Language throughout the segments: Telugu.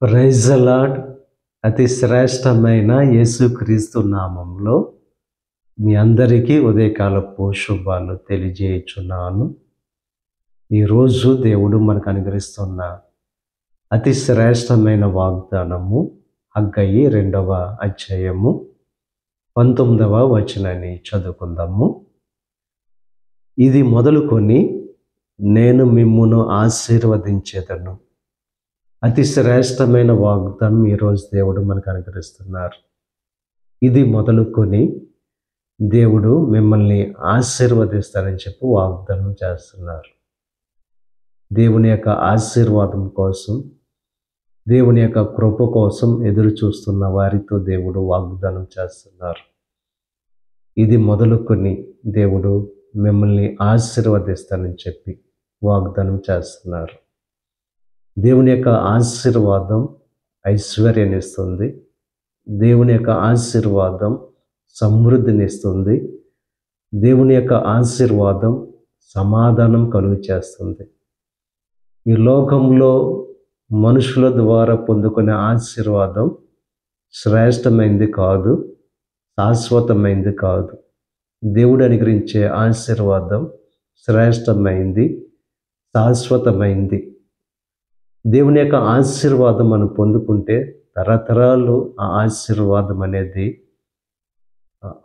Praise the lord. అతి శ్రేష్టమైన యేసుక్రీస్తు నామంలో మీ అందరికీ ఉదయకాలపు శుభాలు తెలియజేయుచున్నాను. ఈరోజు దేవుడు మనకు అనుగ్రహిస్తున్న అతి శ్రేష్టమైన వాగ్దానము హగ్గయి 2వ అధ్యాయము 19వ వచనాన్ని చదువుకుందాము. ఇది మొదలుకొని నేను మిమ్మును ఆశీర్వదించేదను. అతి శ్రేష్టమైన వాగ్దానం ఈరోజు దేవుడు మనకు అనుగ్రహిస్తున్నారు. ఇది మొదలుకొని దేవుడు మిమ్మల్ని ఆశీర్వదిస్తారని చెప్పి వాగ్దానం చేస్తున్నారు. దేవుని యొక్క ఆశీర్వాదం కోసం, దేవుని యొక్క కృప కోసం ఎదురు చూస్తున్న వారితో దేవుడు వాగ్దానం చేస్తున్నారు. ఇది మొదలుకొని దేవుడు మిమ్మల్ని ఆశీర్వదిస్తానని చెప్పి వాగ్దానం చేస్తున్నారు. దేవుని యొక్క ఆశీర్వాదం ఐశ్వర్యాన్ని ఇస్తుంది. దేవుని యొక్క ఆశీర్వాదం సమృద్ధిని ఇస్తుంది. దేవుని యొక్క ఆశీర్వాదం సమాధానం కలుగు చేస్తుంది. ఈ లోకంలో మనుషుల ద్వారా పొందుకునే ఆశీర్వాదం శ్రేష్టమైంది కాదు, శాశ్వతమైంది కాదు. దేవుడు అనుగ్రహించే ఆశీర్వాదం శ్రేష్టమైంది, శాశ్వతమైంది. దేవుని యొక్క ఆశీర్వాదం మనం పొందుకుంటే తరతరాలు ఆ ఆశీర్వాదం అనేది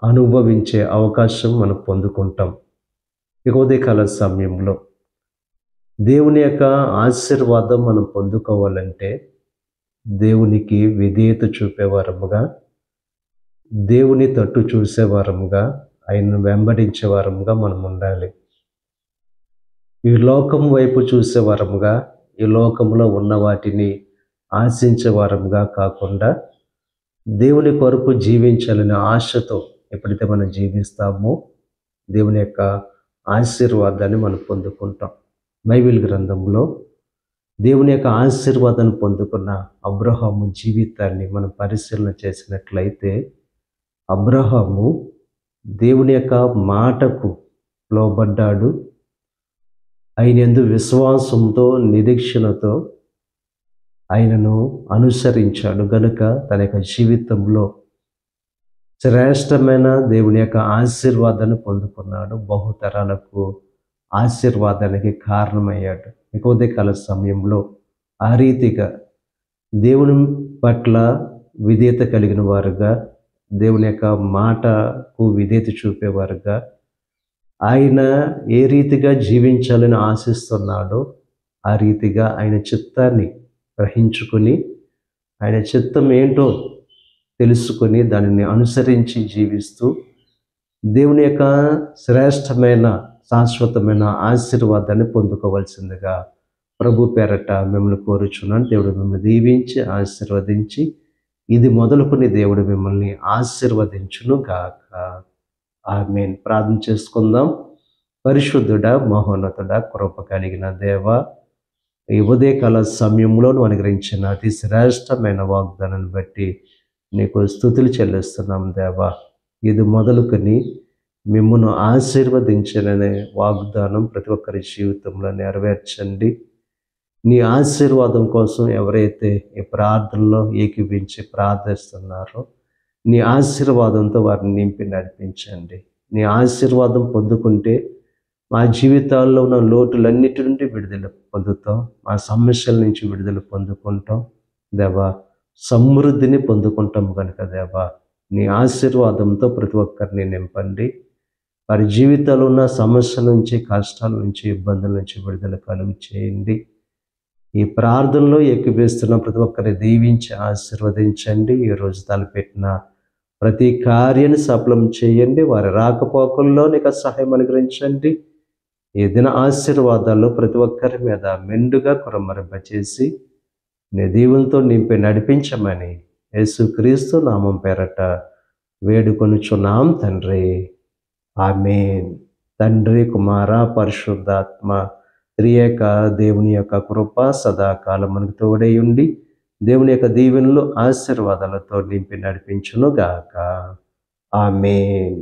అనుభవించే అవకాశం మనం పొందుకుంటాం. ఇక ఉదయకాల సమయంలో దేవుని యొక్క ఆశీర్వాదం మనం పొందుకోవాలంటే దేవునికి విధేయత చూపేవారముగా, దేవుని తట్టు చూసేవారముగా, ఆయనను వెంబడించేవారముగా మనం ఉండాలి. ఈ లోకం వైపు చూసేవారముగా, ఈ లోకంలో ఉన్న వాటిని ఆశించే వారముగా కాకుండా దేవుని కొరకు జీవించాలనే ఆశతో ఎప్పుడైతే మనం జీవిస్తామో దేవుని యొక్క ఆశీర్వాదాన్ని మనం పొందుకుంటాం. బైబిల్ గ్రంథంలో దేవుని యొక్క ఆశీర్వాదాన్ని పొందుకున్న అబ్రహాము జీవితాన్ని మనం పరిశీలన చేసినట్లయితే అబ్రహాము దేవుని యొక్క మాటకు లోబడ్డాడు. ఆయన యందు విశ్వాసంతో, నిరీక్షణతో ఆయనను అనుసరించాడు గనుక తన యొక్క జీవితంలో శ్రేష్టమైన దేవుని యొక్క ఆశీర్వాదాన్ని పొందుకున్నాడు. బహుతరాలకు ఆశీర్వాదానికి కారణమయ్యాడు. ఇక ఉదయకాల సమయంలో ఆ రీతిగా దేవుని పట్ల విధేయత కలిగిన వారుగా, దేవుని యొక్క మాటకు విధేయత చూపేవారుగా, ఆయన ఏ రీతిగా జీవించాలని ఆశిస్తున్నాడో ఆ రీతిగా ఆయన చిత్తాన్ని గ్రహించుకొని, ఆయన చిత్తం ఏంటో తెలుసుకొని దానిని అనుసరించి జీవిస్తూ దేవుని యొక్క శ్రేష్టమైన శాశ్వతమైన ఆశీర్వాదాన్ని పొందుకోవాల్సిందిగా ప్రభు పేరట మిమ్మల్ని కోరుచున్నాను. దేవుడు మిమ్మల్ని దీవించి ఆశీర్వదించి ఇది మొదలుకొని దేవుడు మిమ్మల్ని ఆశీర్వదించును గాక. ఆమేన్. ప్రార్థన చేసుకుందాం. పరిశుద్ధుడా, మహోన్నతుడా, కృప కలిగిన దేవ, ఈ ఉదయకాల సమయంలో నువ్వు అనుగ్రహించిన అతి శ్రేష్టమైన వాగ్దానాన్ని బట్టి నీకు స్తుతులు చెల్లిస్తున్నాం దేవా. ఇది మొదలుకొని మిమ్మును ఆశీర్వదించననే వాగ్దానం ప్రతి ఒక్కరి జీవితంలో నెరవేర్చండి. నీ ఆశీర్వాదం కోసం ఎవరైతే ఈ ప్రార్థనలో ఏకీవించి ప్రార్థిస్తున్నారో నీ ఆశీర్వాదంతో వారిని నింపి నడిపించండి. నీ ఆశీర్వాదం పొందుకుంటే మా జీవితాల్లో ఉన్న లోటులన్నిటి నుండి విడుదల పొందుతాం, మా సమస్యల నుంచి విడుదల పొందుకుంటాం దేవా. సమృద్ధిని పొందుకుంటాం కనుక దేవా, నీ ఆశీర్వాదంతో ప్రతి ఒక్కరిని నింపండి. వారి జీవితాల్లో ఉన్న సమస్యల నుంచి, కష్టాల నుంచి, ఇబ్బందుల నుంచి విడుదల కలుగు చేయండి. ఈ ప్రార్థనలో ఏకీభవిస్తున్న ప్రతి ఒక్కరిని దీవించి ఆశీర్వదించండి. ఈరోజు తలపెట్టిన ప్రతి కార్యాన్ని సఫలం చేయండి. వారి రాకపోకల్లో నీకు సహాయం అనుగ్రహించండి. ఈ దిన ఆశీర్వాదాల్లో ప్రతి ఒక్కరి మీద మెండుగా కురమరింపచేసి నీ దీవులతో నింపి నడిపించమని యేసుక్రీస్తు నామం పేరట వేడుకొనుచున్నాం తండ్రి. ఆమేన్. తండ్రి, కుమార, పరిశుద్ధాత్మ త్రియేక దేవుని యొక్క కృప సదాకాలం మనకు తోడై ఉండి దేవుని యొక్క దీవెనలు ఆశీర్వాదాలతో నింపి నడిపించును గాక. ఆమేన్.